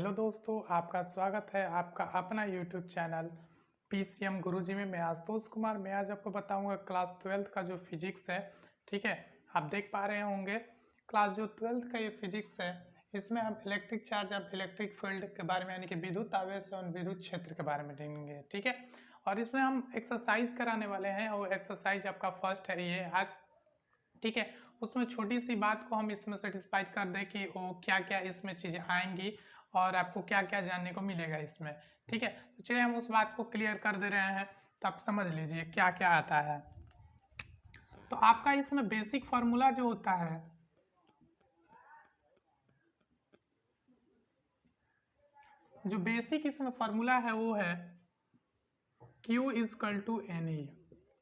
Hello दोस्तों, आपका स्वागत है आपका अपना यूट्यूब चैनल पीसीएम गुरुजी में। मैं आशुतोष कुमार। मैं आज आपको बताऊंगा क्लास 12th का जो फिजिक्स है। ठीक है, आप देख पा रहे होंगे क्लास जो 12th का ये फिजिक्स है, इसमें हम इलेक्ट्रिक चार्ज और इलेक्ट्रिक फील्ड के बारे में यानी कि विद्युत आवेश और विद्युत क्षेत्र के बारे में जानेंगे। ठीक है, और इसमें हम एक्सरसाइज कराने वाले हैं और एक्सरसाइज आपका फर्स्ट है ये आज। ठीक है, उसमें छोटी सी बात को हम इसमें सेटिस्फाइड कर दें कि वो क्या क्या इसमें चीज़ें आएंगी और आपको क्या क्या जानने को मिलेगा इसमें। ठीक है, तो चलिए हम उस बात को क्लियर कर दे रहे हैं, तो आप समझ लीजिए क्या क्या आता है। तो आपका इसमें बेसिक फार्मूला जो होता है, जो बेसिक इसमें फार्मूला है वो है Q equal to N E.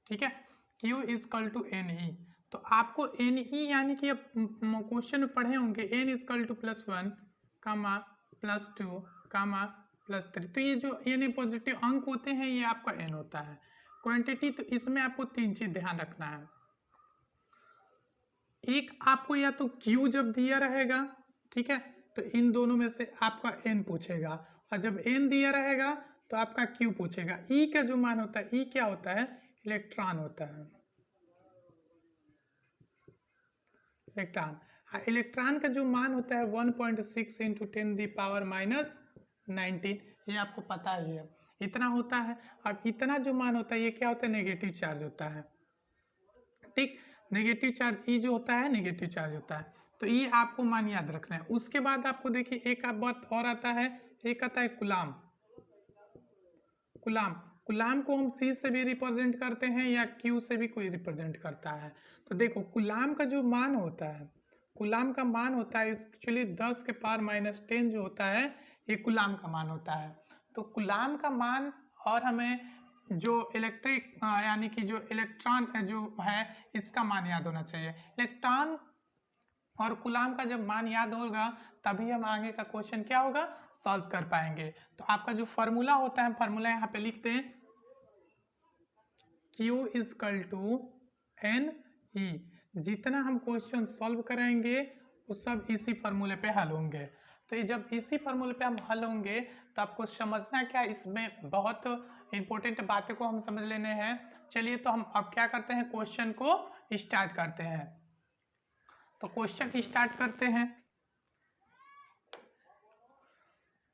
ठीक है, Q equal to N E. तो आपको एन ई यानी कि अब क्वेश्चन में पढ़े होंगे एन इजकल टू +1 कामा +2 कामा +3। तो ये जो एन पॉजिटिव अंक होते हैं ये आपका एन होता है क्वांटिटी। तो इसमें आपको तीन चीज ध्यान रखना है। एक आपको या तो Q जब दिया रहेगा, ठीक है, तो इन दोनों में से आपका एन पूछेगा, और जब एन दिया रहेगा तो आपका Q पूछेगा। ई का जो मान होता है, ई क्या होता है, इलेक्ट्रॉन होता है, इलेक्ट्रॉन। इलेक्ट्रॉन का जो मान होता है 1.6 इंटू 10⁻⁹ ये आपको पता ही है, इतना होता है। अब इतना जो मान होता है ये क्या होता है, नेगेटिव चार्ज होता है। ठीक, नेगेटिव चार्ज ई जो होता है नेगेटिव चार्ज होता है। तो ये आपको मान याद रखना है। उसके बाद आपको देखिए एक बात और आता है, एक आता है कुलाम। कुलाम कुलाम को हम सी से भी रिप्रेजेंट करते हैं या क्यू से भी कोई रिप्रेजेंट करता है। तो देखो कुलाम का जो मान होता है, कुलाम का मान होता है एक्चुअली 10 के पावर -10 जो होता है ये कुलाम का मान होता है। तो कुलाम का मान और हमें जो इलेक्ट्रिक यानी कि जो इलेक्ट्रॉन जो है इसका मान याद होना चाहिए। इलेक्ट्रॉन और कुलाम का जब मान याद होगा तभी हम आगे का क्वेश्चन क्या होगा सॉल्व कर पाएंगे। तो आपका जो फार्मूला होता है, फार्मूला यहाँ पे लिखते हैं Q equal to N E. जितना हम क्वेश्चन सॉल्व करेंगे वो सब इसी फार्मूले पे हल होंगे। तो ये जब इसी फार्मूले पे हम हल होंगे तो आपको समझना क्या, इसमें बहुत इंपॉर्टेंट बातें को हम समझ लेने हैं। चलिए तो हम अब क्या करते हैं, क्वेश्चन को स्टार्ट करते हैं। तो क्वेश्चन स्टार्ट करते हैं।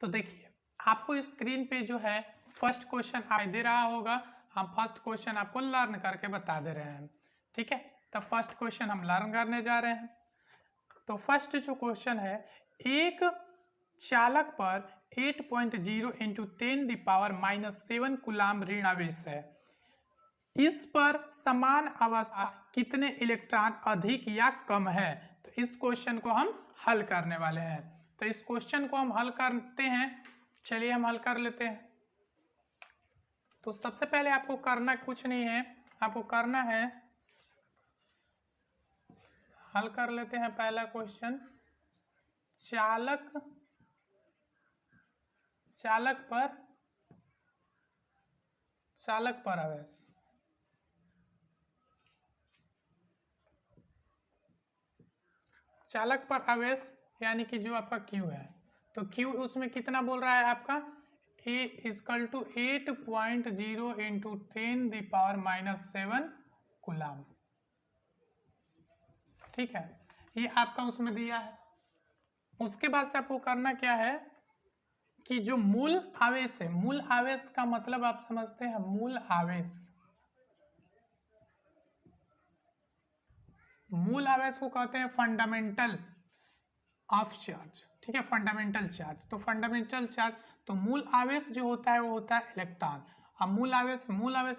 तो देखिए आपको स्क्रीन पे जो है फर्स्ट क्वेश्चन आप दे रहा होगा, हम फर्स्ट क्वेश्चन आपको लर्न करके बता दे रहे हैं। ठीक है, तो फर्स्ट क्वेश्चन हम लर्न करने जा रहे हैं। तो फर्स्ट जो क्वेश्चन है, एक चालक पर 8.0 इंटू 10⁻⁷ कुलाम ऋण आवेश है। इस पर समान अवस्था कितने इलेक्ट्रॉन अधिक या कम है। तो इस क्वेश्चन को हम हल करने वाले हैं। तो इस क्वेश्चन को हम हल करते हैं, चलिए हम हल कर लेते हैं। तो सबसे पहले आपको करना कुछ नहीं है, आपको करना है हल कर लेते हैं पहला क्वेश्चन। चालक पर आवेश, चालक पर आवेश यानी कि जो आपका Q है, तो Q उसमें कितना बोल रहा है आपका A equal to 8.0 into 10⁻⁷ coulomb. ठीक है, ये आपका उसमें दिया है। उसके बाद से आपको करना क्या है कि जो मूल आवेश है, मूल आवेश का मतलब आप समझते हैं, मूल आवेश, मूल आवेश को कहते हैं फंडामेंटल ऑफ चार्ज। ठीक है, फंडामेंटल चार्ज। तो फंडामेंटल चार्ज, तो मूल आवेश जो होता है वो होता है इलेक्ट्रॉन। अब मूल आवेश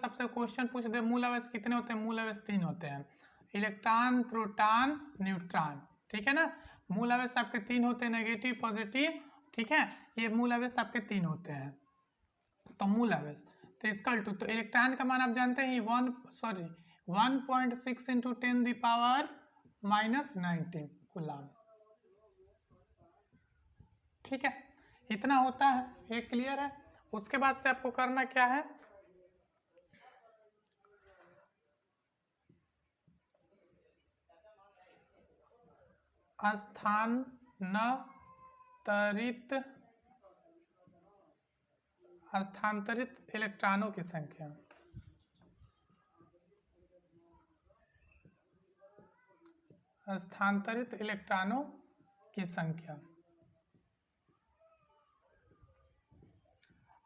आपसे क्वेश्चन पूछ दे मूल आवेश कितने होते हैं, मूल आवेश 3 होते हैं, इलेक्ट्रॉन प्रोटॉन न्यूट्रॉन। ठीक है ना, मूल आवेश आपके 3 होते हैं, नेगेटिव पॉजिटिव। ठीक है, ये मूल आवेश आपके 3 होते हैं। तो मूल आवेश तो इसका टू, तो इलेक्ट्रॉन का मान आप जानते हैं 1.6 इंटू 10⁻⁻19 कुलाम। ठीक है, इतना होता है, ये क्लियर है। उसके बाद से आपको करना क्या है, स्थानांतरित स्थानांतरित इलेक्ट्रॉनों की संख्या। स्थानांतरित इलेक्ट्रॉनों की संख्या।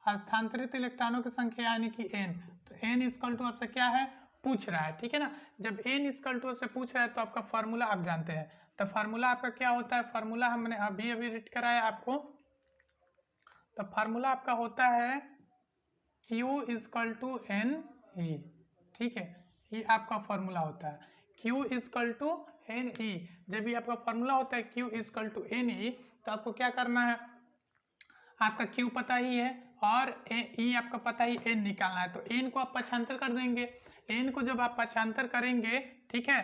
स्थानांतरित इलेक्ट्रॉनों की संख्या यानी कि n। तो n इक्वल टू आपसे क्या है, पूछ रहा है, ठीक है ना। जब n इक्वल टू से पूछ रहा है तो आपका फार्मूला आप जानते हैं। तो फार्मूला आपका क्या होता है, फार्मूला हमने अभी अभी रीड कराया आपको। तो फार्मूला आपका होता है Q equal to N E, ठीक है, ये आपका फार्मूला होता है Q equal to N E. जब ये आपका फार्मूला होता है Q equal to N E, तो आपको क्या करना है, आपका Q पता ही है और E आपका पता ही, N निकालना है। तो N को आप पक्षांतर कर देंगे। N को जब आप पक्षांतर करेंगे, ठीक है,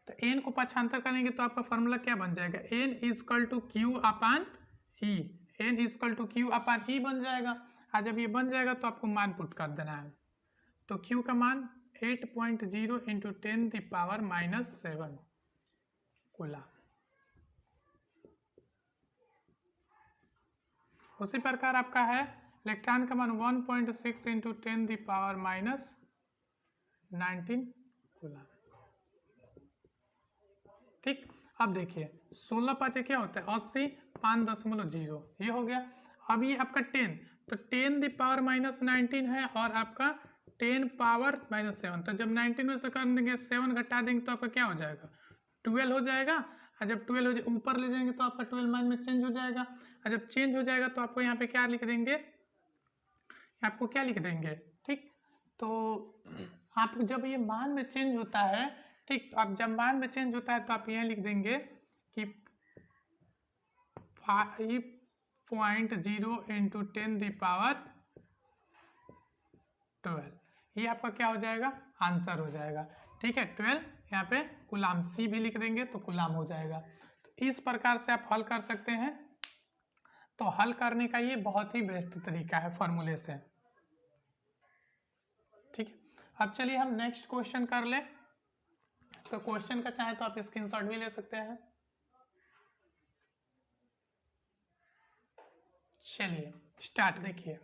तो N को पक्षांतर करेंगे तो आपका फॉर्मूला क्या बन जाएगा, N equal to Q upon E। N equal to Q upon E बन जाएगा। और जब ये बन जाएगा तो आपको मान पुट कर देना है। तो Q का मान 8.0 इंटू 10⁻⁻7 कूलम। उसी प्रकार आपका है इलेक्ट्रॉन का मान 1.6 इंटू 10⁻19 कूलम। ठीक, अब देखिए 16 पाँच क्या होता है 80, 5.0 ये हो गया। अब ये आपका 10, तो 10⁻⁻19 है और आपका 10⁻⁻7। तो जब 19 में से कर देंगे 7 घटा देंगे तो आपका क्या हो जाएगा, 12 हो जाएगा। और जब 12 हो जाए ऊपर ले जाएंगे तो आपका 12 मान में चेंज हो जाएगा। और जब चेंज हो जाएगा तो आपको यहाँ पे क्या लिख देंगे, आपको क्या लिख देंगे, ठीक। तो आप जब ये मान में चेंज होता है, ठीक, तो आप जब मान में चेंज होता है तो आप यहाँ लिख देंगे कि 5.0 इंटू 10⁻12, ये आपका क्या हो जाएगा, आंसर हो जाएगा, ठीक है। 12 यहाँ पे कूलम, सी भी लिख देंगे तो कूलम हो जाएगा। तो इस प्रकार से आप हल कर सकते हैं। तो हल करने का ये बहुत ही बेस्ट तरीका है फॉर्मूले से, ठीक है। अब चलिए हम नेक्स्ट क्वेश्चन कर ले। तो क्वेश्चन का चाहे तो आप स्क्रीनशॉट भी ले सकते हैं। चलिए स्टार्ट। देखिए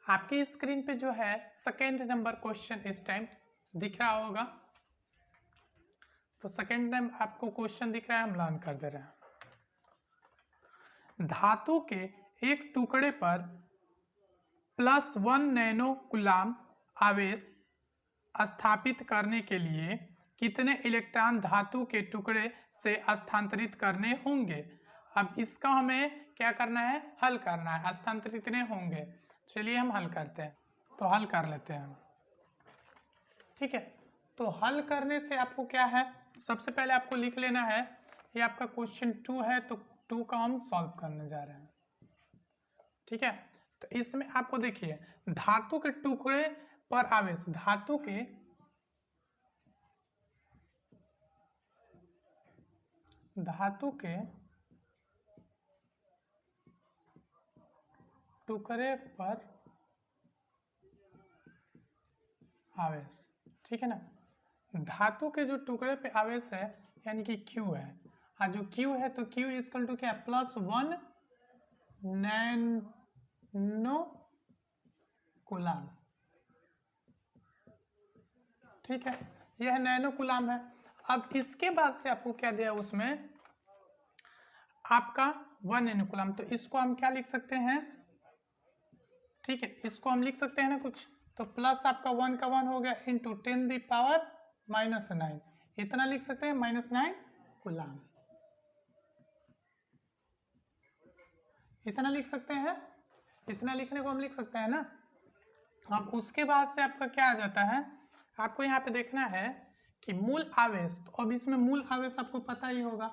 आपकी स्क्रीन पे जो है सेकेंड नंबर क्वेश्चन इस टाइम दिख रहा होगा। तो सेकेंड टाइम आपको क्वेश्चन दिख रहा है, हम लर्न कर दे रहे हैं। धातु के एक टुकड़े पर +1 नैनो कूलम आवेश स्थापित करने के लिए कितने इलेक्ट्रॉन धातु के टुकड़े से स्थानांतरित करने होंगे। अब इसका हमें क्या करना है, हल करना है, स्थानांतरित कितने होंगे। चलिए हम हल करते हैं। तो हल कर लेते हैं, ठीक है। तो हल करने से आपको क्या है, सबसे पहले आपको लिख लेना है, ये आपका क्वेश्चन 2 है तो 2 का हम सॉल्व करने जा रहे हैं, ठीक है। तो इसमें आपको देखिए धातु के टुकड़े पर आवेश, धातु के टुकड़े पर आवेश, ठीक है ना। धातु के जो टुकड़े पे आवेश है यानी कि Q है, और जो Q है तो Q इक्वल टू क्या, +1 नैनो कूलम, ठीक है, यह नैनो कूलम है। अब इसके बाद से आपको क्या दिया उसमें, आपका 1 नैनो कूलम। तो इसको हम क्या लिख सकते हैं, ठीक है, इसको हम लिख सकते हैं ना कुछ। तो प्लस आपका 1 का 1 हो गया इंटू 10⁻⁻9, इतना लिख सकते हैं, -9 कूलम, इतना लिख सकते हैं, इतना लिखने को हम लिख सकते हैं ना। अब उसके बाद से आपका क्या आ जाता है, आपको यहाँ पे देखना है कि मूल आवेश। तो अब इसमें मूल आवेश आपको पता ही होगा,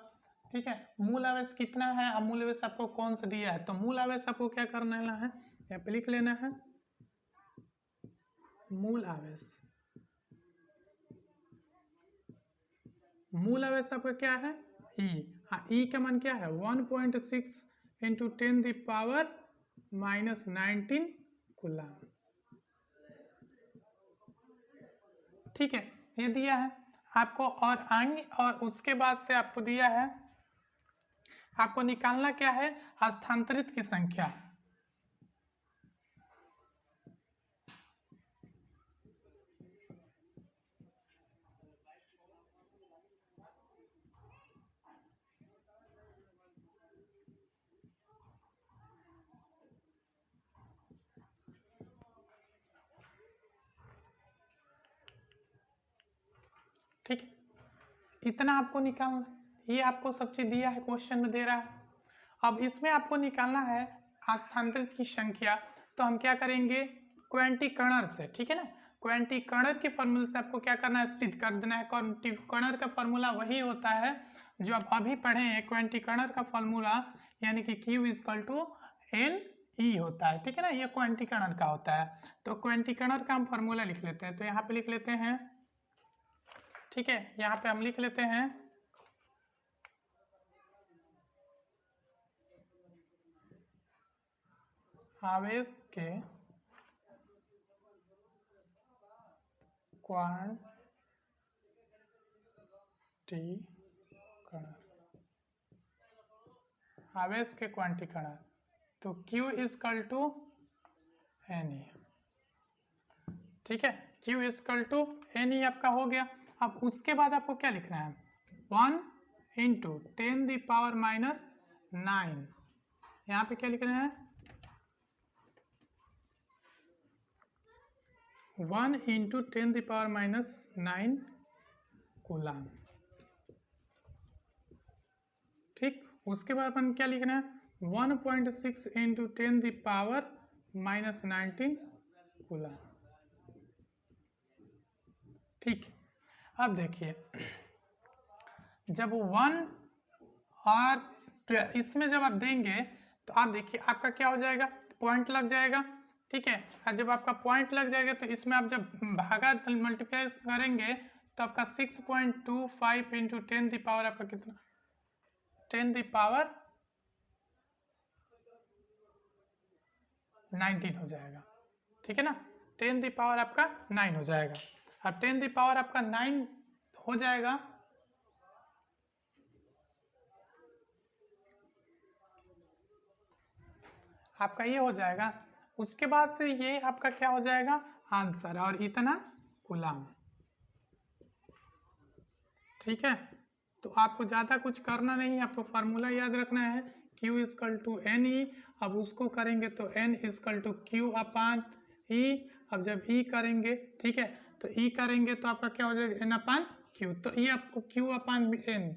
ठीक है, मूल आवेश कितना है, अब मूल आवेश आपको कौन सा दिया है। तो मूल आवेश आपको क्या करना है, यहाँ पे लिख लेना है मूल आवेश। मूल आवेश आपका क्या है, E। हाँ, E का मान क्या है 1.6 इंटू 10⁻⁻19 कूलम, ठीक है, ये दिया है आपको। और आगे और उसके बाद से आपको दिया है, आपको निकालना क्या है, स्थानांतरित की संख्या। ठीक है, इतना आपको निकालना, ये आपको सब चीज दिया है, क्वेश्चन में दे रहा है। अब इसमें आपको निकालना है स्थानांतरित की संख्या, तो हम क्या करेंगे, क्वांटिकर्णर से, ठीक है ना, क्वांटिकर्णर के फॉर्मूले से आपको क्या करना है, सिद्ध कर देना है। क्वांटिकर्णर का फॉर्मूला वही होता है जो आप अभी पढ़े हैं, क्वांटिकर्णर का फॉर्मूला यानी कि Q equal to N E होता है, ठीक है ना, ये क्वांटिकर्णर का होता है। तो क्वांटिकर्णर का हम फॉर्मूला लिख लेते हैं, तो यहाँ पे लिख लेते हैं, ठीक है, यहाँ पे हम लिख लेते हैं आवेश के क्वांटिकर्णर, आवेश के क्वांटिकर्णर, तो Q equal to N E, ठीक है, Q equal to N E आपका हो गया। अब उसके बाद आपको क्या लिखना है, 1 इंटू 10⁻⁹, यहाँ पे क्या लिखना है, 1 इंटू 10⁻⁹ कूलाम, ठीक। उसके बाद अपन क्या लिखना है, 1.6 इंटू 10⁻⁻19 कूलाम, ठीक। अब देखिए, जब 1 और इसमें जब आप देंगे तो आप देखिए आपका क्या हो जाएगा, पॉइंट लग जाएगा, ठीक है। और जब आपका पॉइंट लग जाएगा तो इसमें आप जब भागा मल्टीप्लाई करेंगे तो आपका 6.25 इंटू 10 दी पावर आपका कितना, 10 दी पावर 19 हो जाएगा, ठीक है ना, 10 दी पावर आपका 9 हो जाएगा। और 10 दी पावर आपका 9 हो जाएगा, आपका ये हो जाएगा। उसके बाद से ये आपका क्या हो जाएगा, आंसर, और इतना कूलाम, ठीक है। तो आपको ज़्यादा कुछ करना नहीं है, आपको फार्मूला याद रखना है, Q equal to N E. अब उसको करेंगे तो N equal to Q upon E. अब जब E करेंगे, ठीक है, तो E करेंगे तो आपका क्या हो जाएगा, N अपान Q। तो ये आपको Q अपान N,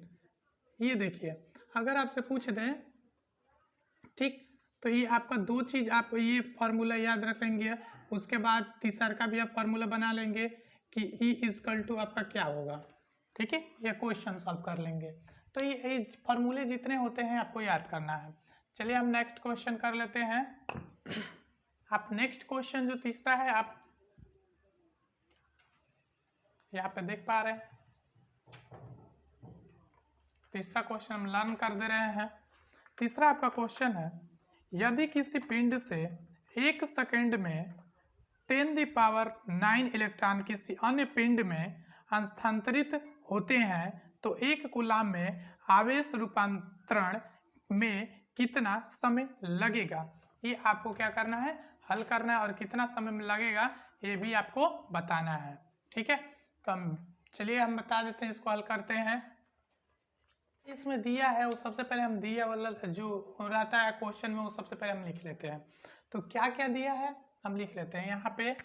ये देखिए अगर आपसे पूछ दें, ठीक, तो ये आपका दो चीज आप ये फार्मूला याद रख लेंगे। उसके बाद तीसरा का भी आप फार्मूला बना लेंगे कि E इक्वल टू आपका क्या होगा, ठीक है, ये क्वेश्चन सॉल्व कर लेंगे। तो ये फार्मूले जितने होते हैं आपको याद करना है। चलिए हम नेक्स्ट क्वेश्चन कर लेते हैं। आप नेक्स्ट क्वेश्चन जो तीसरा है आप यहाँ पे देख पा रहे हैं, तीसरा क्वेश्चन हम लर्न कर दे रहे हैं। तीसरा आपका क्वेश्चन है, यदि किसी पिंड से 1 सेकंड में 10⁹ इलेक्ट्रॉन किसी अन्य पिंड में स्थानांतरित होते हैं तो 1 कूलाम में आवेश रूपांतरण में कितना समय लगेगा। ये आपको क्या करना है, हल करना है, और कितना समय लगेगा ये भी आपको बताना है, ठीक है। तो चलिए हम बता देते हैं, इसको हल करते हैं। इसमें दिया है वो सबसे पहले हम दिया वाला जो रहता है क्वेश्चन में वो सबसे पहले हम लिख लेते हैं। तो क्या क्या दिया है हम लिख लेते हैं, यहाँ पे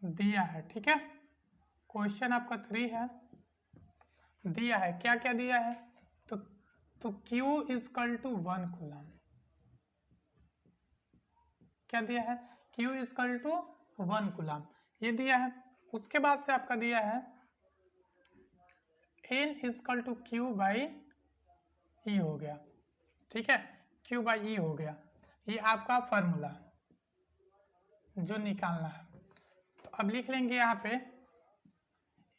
दिया है, ठीक है, क्वेश्चन आपका 3 है, दिया है, क्या क्या दिया है, तो Q इक्वल टू 1 कूलम, क्या दिया है, Q इक्वल टू 1 कूलम, ये दिया है। उसके बाद से आपका दिया है N equal to Q by E हो गया, ठीक है, Q बाई ई हो गया, ये आपका फॉर्मूला जो निकालना है। तो अब लिख लेंगे यहाँ पे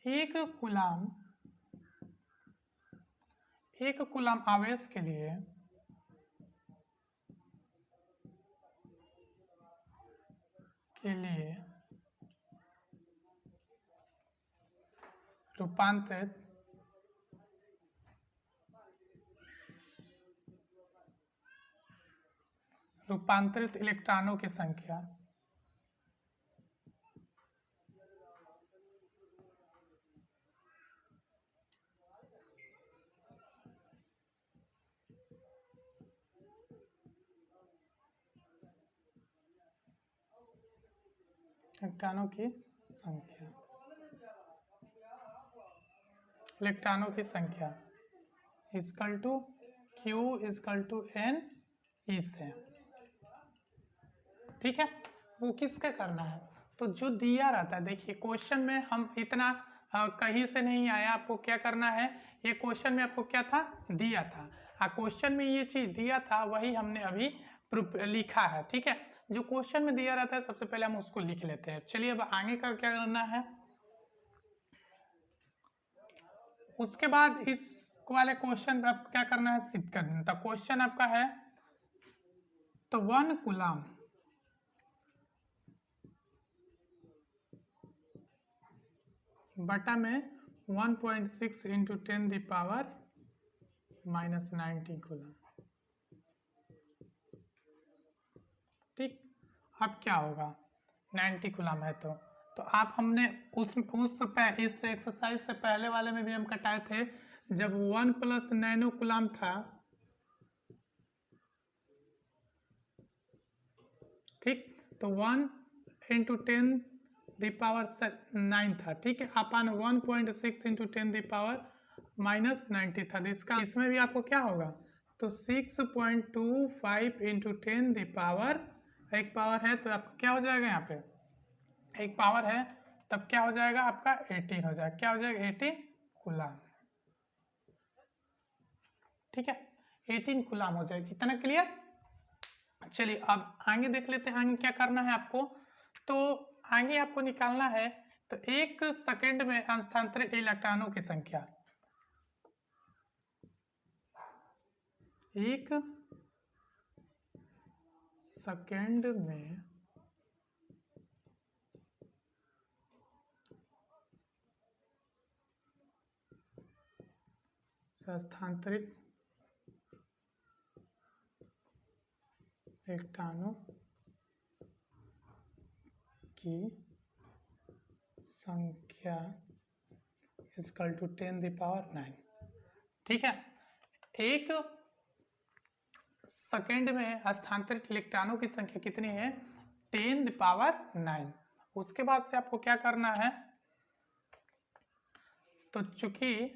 1 कूलम आवेश के लिए रूपांतरित इलेक्ट्रॉनों की संख्या इलेक्ट्रॉनों की संख्या, इलेक्ट्रॉनों की संख्या equal to Q equal to N E से। ठीक है, वो किसका करना है, तो जो दिया रहता है, देखिए क्वेश्चन में हम इतना कहीं से नहीं आया, आपको क्या करना है, ये क्वेश्चन में आपको क्या था दिया था, क्वेश्चन में ये चीज दिया था वही हमने अभी लिखा है। ठीक है, जो क्वेश्चन में दिया रहता है सबसे पहले हम उसको लिख लेते हैं। चलिए अब आगे कर क्या करना है, उसके बाद इस वाले क्वेश्चन पे आपको क्या करना है, सिद्ध कर देना। तो क्वेश्चन आपका है तो 1 कूलम बटा में 1.6 इंटू 10 द पावर -90 कूलम। ठीक, अब क्या होगा, 90 कूलम है तो आप हमने इस एक्सरसाइज से पहले वाले में भी हम कटाए थे, जब 1 प्लस नैनो कूलम था। ठीक, तो 1 इंटू 10 द पावर 9 था। ठीक है, अपन 1.6 इंटू 10 द पावर -90 था। इसका इसमें भी आपको क्या होगा, तो 6.25 इंटू 10 द पावर, एक पावर है तो आपका क्या हो जाएगा, यहाँ पे एक पावर है तब क्या हो जाएगा आपका 18 हो जाएगा, क्या हो जाएगा 18 कूलम। ठीक है, 18 कूलम हो जाएगा, इतना क्लियर। चलिए अब आगे देख लेते हैं, आगे क्या करना है आपको, तो आगे आपको निकालना है तो 1 सेकंड में हस्तांतरित इलेक्ट्रॉनों की संख्या, 1 सेकंड में हस्तांतरित इलेक्ट्रॉनों की संख्या इक्वल टू 10 द पावर 9। ठीक है, 1 सेकंड में हस्तांतरित इलेक्ट्रॉनों की संख्या कितनी है, 10 द पावर 9। उसके बाद से आपको क्या करना है, तो चूंकि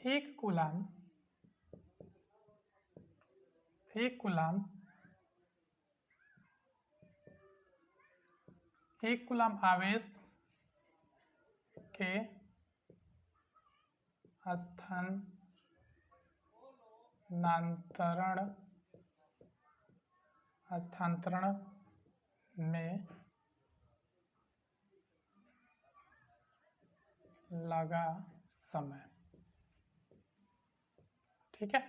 एक कूलम आवेश के हस्तांतरण में लगा समय। ठीक है,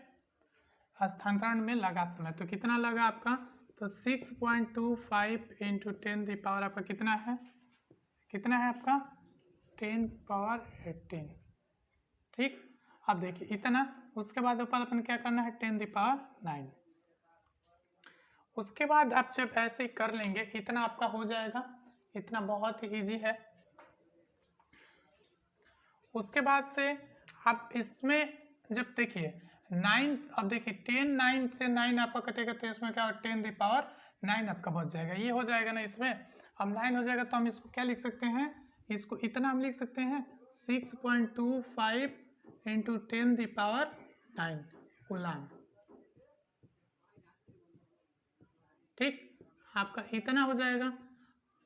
हस्तांतरण में लगा समय तो कितना लगा आपका, तो 6.25 इंटू 10 द पावर आपका कितना है आपका 10 पावर 18। ठीक, अब देखिए इतना, उसके बाद ऊपर अपन क्या करना है 10 द पावर 9। उसके बाद आप जब ऐसे कर लेंगे इतना आपका हो जाएगा, इतना बहुत ही इजी है। उसके बाद से आप इसमें जब देखिए 9, अब देखिए 10 9 से 9 आपका कटेगा तो इसमें क्या 10 द पावर 9 आपका बच जाएगा, ये हो जाएगा ना इसमें। अब 9 हो जाएगा तो हम इसको क्या लिख सकते हैं, इसको इतना हम लिख सकते हैं 6.25 इंटू 10 द पावर 9 कूलम। ठीक, आपका इतना हो जाएगा।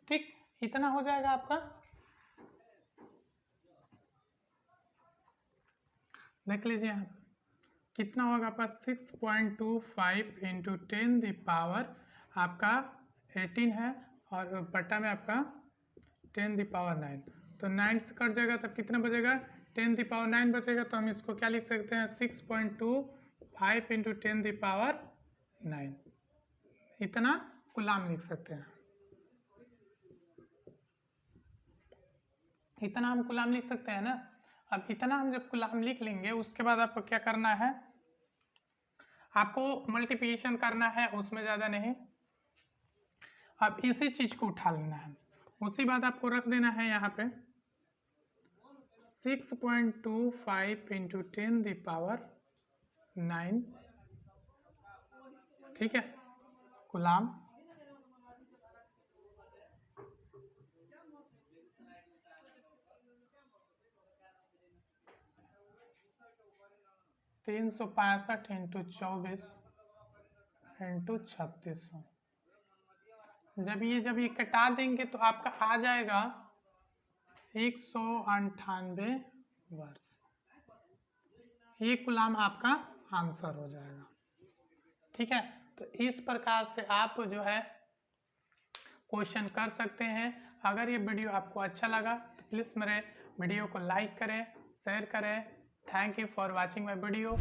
ठीक, इतना हो जाएगा आपका, देख लीजिए यहाँ कितना होगा आपका 6.25 इंटू 10 द पावर आपका 18 है और बटा में आपका 10 द पावर 9, तो 9 से कट जाएगा तब कितना बचेगा 10 द पावर 9 बचेगा। तो हम इसको क्या लिख सकते हैं 6.25 इंटू 10 द पावर 9, इतना कूलम लिख सकते हैं, इतना हम कूलम लिख सकते हैं ना। अब इतना हम जब कूलम लिख लेंगे उसके बाद आपको क्या करना है, आपको मल्टीप्लिकेशन करना है, उसमें ज़्यादा नहीं। अब इसी चीज़ को उठा लेना है, उसी बात आपको रख देना है यहाँ पे 6.25 इंटू 10 द पावर 9। ठीक है, कूलाम। तीन 365 इंटू 24 इंटू 3600। जब ये कटा देंगे तो आपका आ जाएगा 198 वर्ष। ये कूलाम आपका आंसर हो जाएगा। ठीक है, तो इस प्रकार से आप जो है क्वेश्चन कर सकते हैं। अगर ये वीडियो आपको अच्छा लगा तो प्लीज़ मेरे वीडियो को लाइक करें, शेयर करें। Thank you for watching my video.